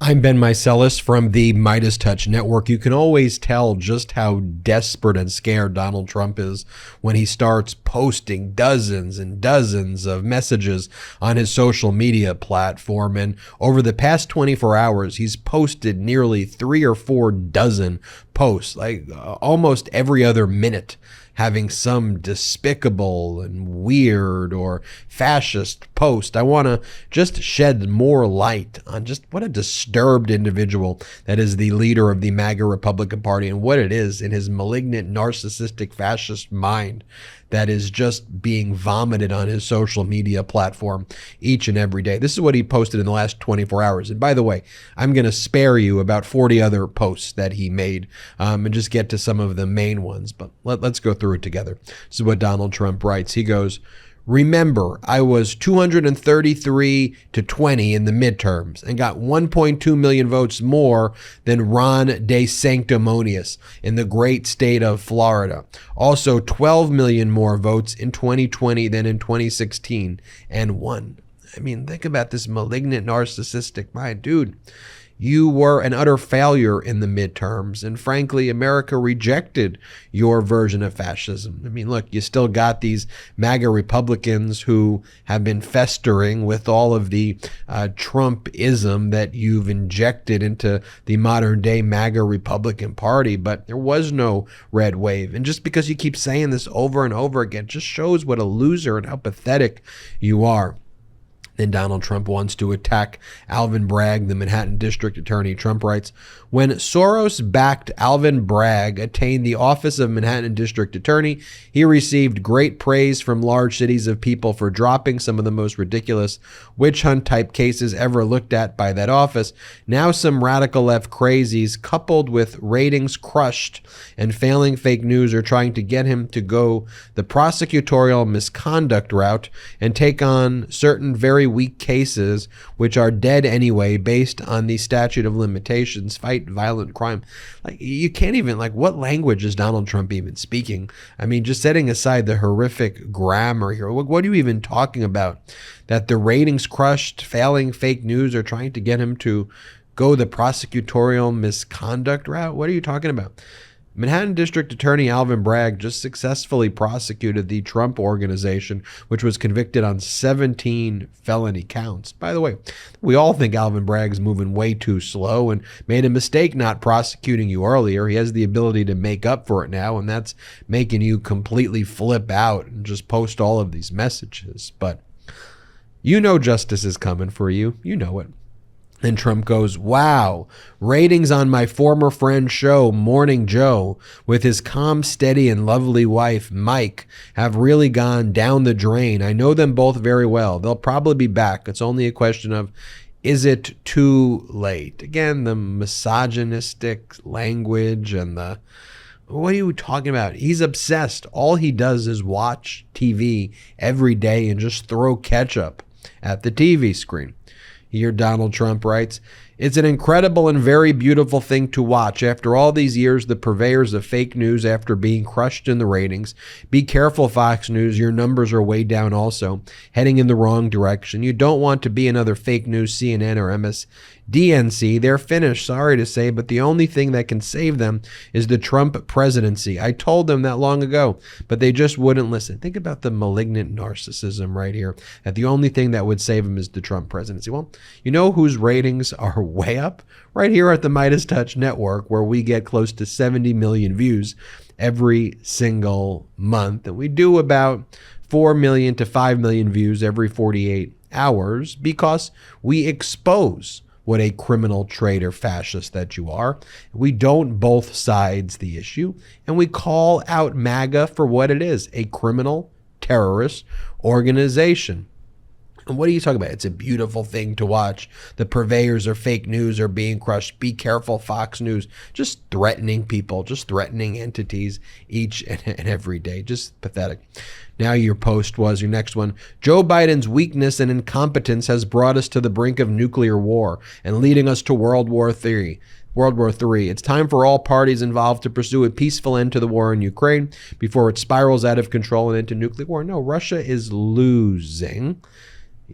I'm Ben Meiselas from the MeidasTouch network. You can always tell just how desperate and scared Donald Trump is when he starts posting dozens and dozens of messages on his social media platform. And over the past 24 hours, he's posted nearly 3 or 4 dozen posts, like almost every other minute, having some despicable and weird or fascist post. I want to just shed more light on just what a disturbed individual that is the leader of the MAGA Republican Party and what it is in his malignant, narcissistic, fascist mind that is just being vomited on his social media platform each and every day. This is what he posted in the last 24 hours. And by the way, I'm going to spare you about 40 other posts that he made and just get to some of the main ones. But let's go through it together. This is what Donald Trump writes. He goes, "Remember, I was 233 to 20 in the midterms and got 1.2 million votes more than Ron DeSanctimonious in the great state of Florida. Also 12 million more votes in 2020 than in 2016 and won." I mean, think about this malignant, narcissistic mind. Dude, you were an utter failure in the midterms, and frankly, America rejected your version of fascism. I mean, look, you still got these MAGA Republicans who have been festering with all of the Trumpism that you've injected into the modern-day MAGA Republican Party, but there was no red wave. And just because you keep saying this over and over again just shows what a loser and how pathetic you are. Then Donald Trump wants to attack Alvin Bragg, the Manhattan District Attorney. Trump writes, "When Soros-backed Alvin Bragg attained the office of Manhattan District Attorney, he received great praise from large cities of people for dropping some of the most ridiculous witch hunt type cases ever looked at by that office. Now some radical left crazies, coupled with ratings crushed and failing fake news, are trying to get him to go the prosecutorial misconduct route and take on certain very weak cases, which are dead anyway, based on the statute of limitations, fight violent crime." Like, you can't even, like, what language is Donald Trump even speaking? I mean, just setting aside the horrific grammar here, what are you even talking about? That the ratings crushed, failing fake news are trying to get him to go the prosecutorial misconduct route? What are you talking about? Manhattan District Attorney Alvin Bragg just successfully prosecuted the Trump Organization, which was convicted on 17 felony counts. By the way, we all think Alvin Bragg's moving way too slow and made a mistake not prosecuting you earlier. He has the ability to make up for it now, and that's making you completely flip out and just post all of these messages. But you know justice is coming for you. You know it. And Trump goes, "Wow, ratings on my former friend's show, Morning Joe, with his calm, steady, and lovely wife, Mike, have really gone down the drain. I know them both very well. They'll probably be back. It's only a question of, is it too late?" Again, the misogynistic language and the, what are you talking about? He's obsessed. All he does is watch TV every day and just throw ketchup at the TV screen. Here Donald Trump writes, "It's an incredible and very beautiful thing to watch. After all these years, the purveyors of fake news after being crushed in the ratings. Be careful, Fox News. Your numbers are way down also, heading in the wrong direction. You don't want to be another fake news CNN or MSDNC. They're finished, sorry to say, but the only thing that can save them is the Trump presidency. I told them that long ago, but they just wouldn't listen." Think about the malignant narcissism right here, that the only thing that would save them is the Trump presidency. Well, you know whose ratings are way up? Right here at the MeidasTouch network, where we get close to 70 million views every single month. And we do about 4 million to 5 million views every 48 hours because we expose what a criminal, traitor, fascist that you are. We don't both sides the issue, and we call out MAGA for what it is, a criminal, terrorist organization. And what are you talking about? It's a beautiful thing to watch. The purveyors of fake news are being crushed. Be careful, Fox News. Just threatening people, just threatening entities each and every day. Just pathetic. Now your post was, your next one, "Joe Biden's weakness and incompetence has brought us to the brink of nuclear war and leading us to World War III. It's time for all parties involved to pursue a peaceful end to the war in Ukraine before it spirals out of control and into nuclear war." No, Russia is losing.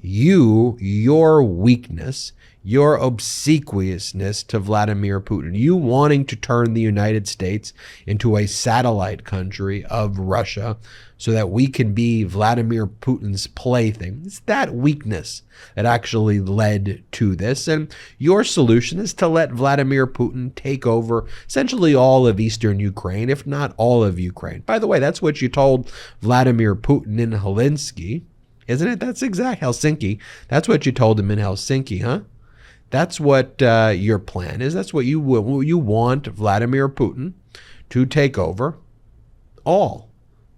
your weakness, your obsequiousness to Vladimir Putin, you wanting to turn the United States into a satellite country of Russia so that we can be Vladimir Putin's plaything. It's that weakness that actually led to this. And your solution is to let Vladimir Putin take over essentially all of eastern Ukraine, if not all of Ukraine. By the way, that's what you told Vladimir Putin in Helsinki, isn't it? That's exact Helsinki. That's what you told him in Helsinki, huh? That's what your plan is. That's what you want Vladimir Putin to take over all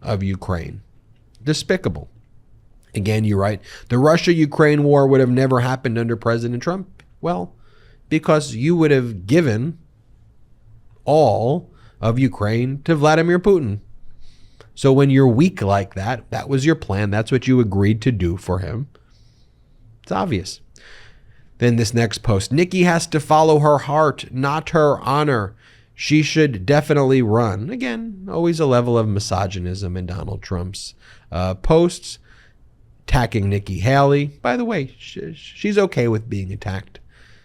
of Ukraine. Despicable. Again, you're right. The Russia-Ukraine war would have never happened under President Trump. Well, because you would have given all of Ukraine to Vladimir Putin. So when you're weak like that, that was your plan. That's what you agreed to do for him. It's obvious. Then this next post, Nikki has to follow her heart, not her honor. She should definitely run. Again, always a level of misogynism in Donald Trump's posts. Attacking Nikki Haley. By the way, she's okay with being attacked.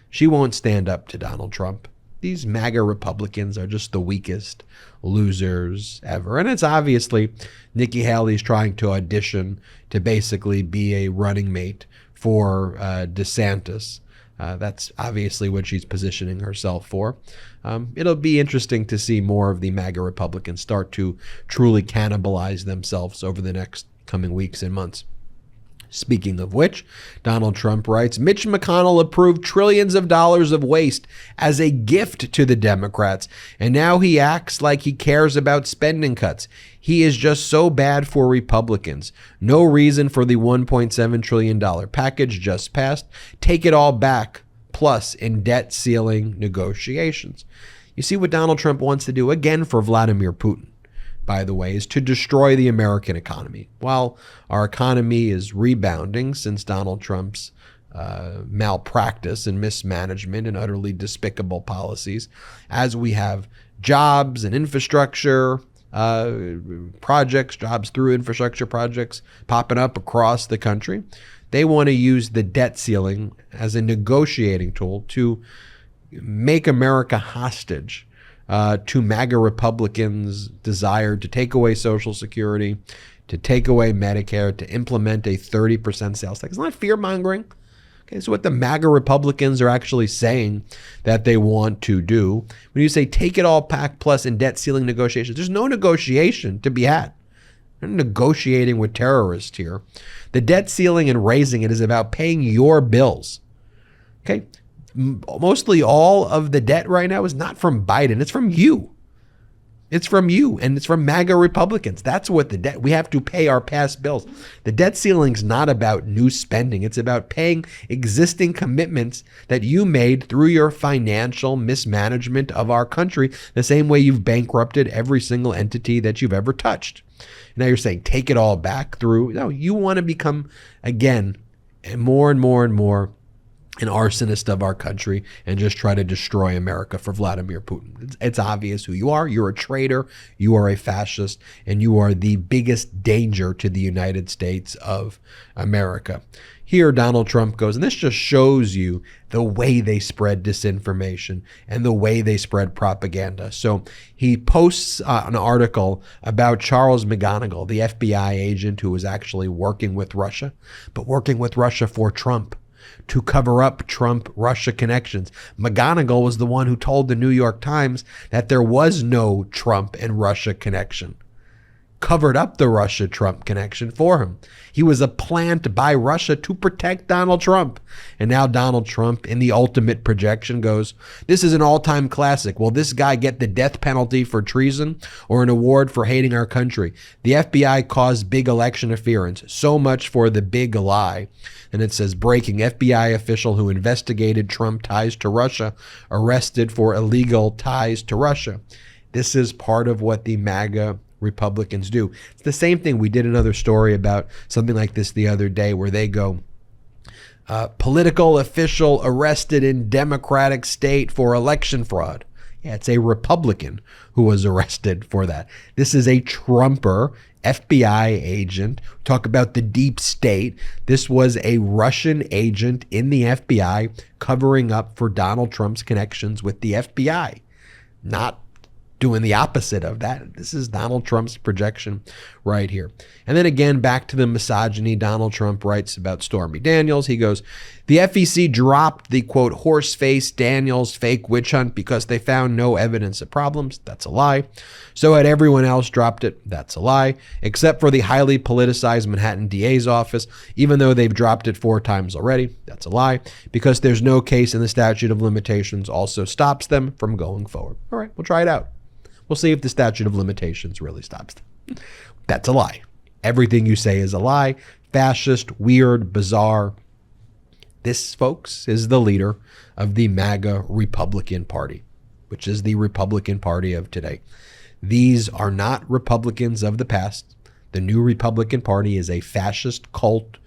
She won't stand up to Donald Trump. These MAGA Republicans are just the weakest losers ever. And it's obviously Nikki Haley's trying to audition to basically be a running mate for DeSantis. That's obviously what she's positioning herself for. It'll be interesting to see more of the MAGA Republicans start to truly cannibalize themselves over the next coming weeks and months. Speaking of which, Donald Trump writes, Mitch McConnell approved trillions of dollars of waste as a gift to the Democrats, and now he acts like he cares about spending cuts. He is just so bad for Republicans. No reason for the $1.7 trillion package just passed. Take it all back, plus in debt ceiling negotiations. You see what Donald Trump wants to do, again for Vladimir Putin, by the way, is to destroy the American economy. While our economy is rebounding since Donald Trump's malpractice and mismanagement and utterly despicable policies, as we have jobs and infrastructure projects, jobs through infrastructure projects popping up across the country, they want to use the debt ceiling as a negotiating tool to make America hostage to MAGA Republicans' desire to take away Social Security, to take away Medicare, to implement a 30% sales tax. It's not fear-mongering. Okay, so what the MAGA Republicans are actually saying that they want to do, when you say take it all back plus in debt ceiling negotiations, there's no negotiation to be had. They're negotiating with terrorists here. The debt ceiling and raising it is about paying your bills. Okay? Mostly all of the debt right now is not from Biden. It's from you. It's from you, and it's from MAGA Republicans. That's what the debt, we have to pay our past bills. The debt ceiling's not about new spending. It's about paying existing commitments that you made through your financial mismanagement of our country, the same way you've bankrupted every single entity that you've ever touched. Now you're saying take it all back through. No, you want to become, again, and more an arsonist of our country and just try to destroy America for Vladimir Putin. It's obvious who you are. You're a traitor, you are a fascist, and you are the biggest danger to the United States of America. Here Donald Trump goes, and this just shows you the way they spread disinformation and the way they spread propaganda. So he posts an article about Charles McGonigal, the FBI agent who was actually working with Russia, but working with Russia for Trump, to cover up Trump-Russia connections. McGonigal was the one who told the New York Times that there was no Trump and Russia connection. Covered up the Russia-Trump connection for him. He was a plant by Russia to protect Donald Trump. And now Donald Trump, in the ultimate projection, goes, this is an all-time classic. Will this guy get the death penalty for treason or an award for hating our country? The FBI caused big election interference. So much for the big lie. And it says, breaking, FBI official who investigated Trump ties to Russia arrested for illegal ties to Russia. This is part of what the MAGA Republicans do. It's the same thing. We did another story about something like this the other day where they go, political official arrested in Democratic state for election fraud. Yeah, it's a Republican who was arrested for that. This is a Trumper, FBI agent. Talk about the deep state. This was a Russian agent in the FBI covering up for Donald Trump's connections with the FBI. Not doing the opposite of that. This is Donald Trump's projection right here. And then again, back to the misogyny. Donald Trump writes about Stormy Daniels. He goes, the FEC dropped the, quote, horse-face Daniels fake witch hunt because they found no evidence of problems. That's a lie. So had everyone else dropped it. That's a lie. Except for the highly politicized Manhattan DA's office, even though they've dropped it 4 times already. That's a lie. Because there's no case in the statute of limitations also stops them from going forward. All right, we'll try it out. We'll see if the statute of limitations really stops them. That's a lie. Everything you say is a lie. Fascist, weird, bizarre. This, folks, is the leader of the MAGA Republican Party, which is the Republican Party of today. These are not Republicans of the past. The new Republican Party is a fascist cult,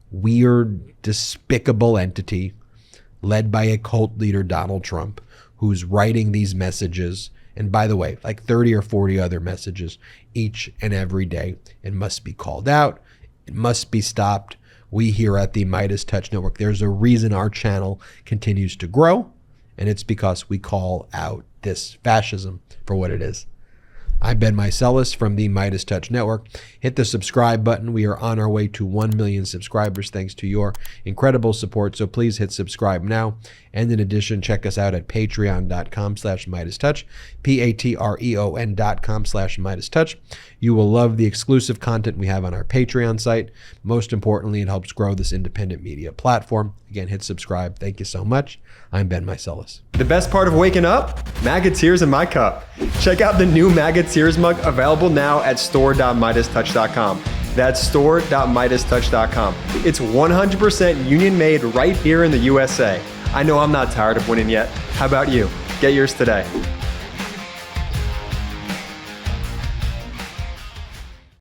weird, despicable entity led by a cult leader, Donald Trump, who's writing these messages. And by the way, like 30 or 40 other messages each and every day. It must be called out. It must be stopped. We here at the MeidasTouch Network, there's a reason our channel continues to grow, and it's because we call out this fascism for what it is. I'm Ben Meiselas from the MeidasTouch Network. Hit the subscribe button. We are on our way to 1 million subscribers thanks to your incredible support. So please hit subscribe now. And in addition, check us out at patreon.com/MeidasTouch, patreon.com/MeidasTouch. You will love the exclusive content we have on our Patreon site. Most importantly, it helps grow this independent media platform. Again, hit subscribe. Thank you so much. I'm Ben Meiselas. The best part of waking up? MAGA tears in my cup. Check out the new MAGA tears mug available now at store.MeidasTouch.com. That's store.MeidasTouch.com. It's 100% union made right here in the USA. I know I'm not tired of winning yet. How about you? Get yours today.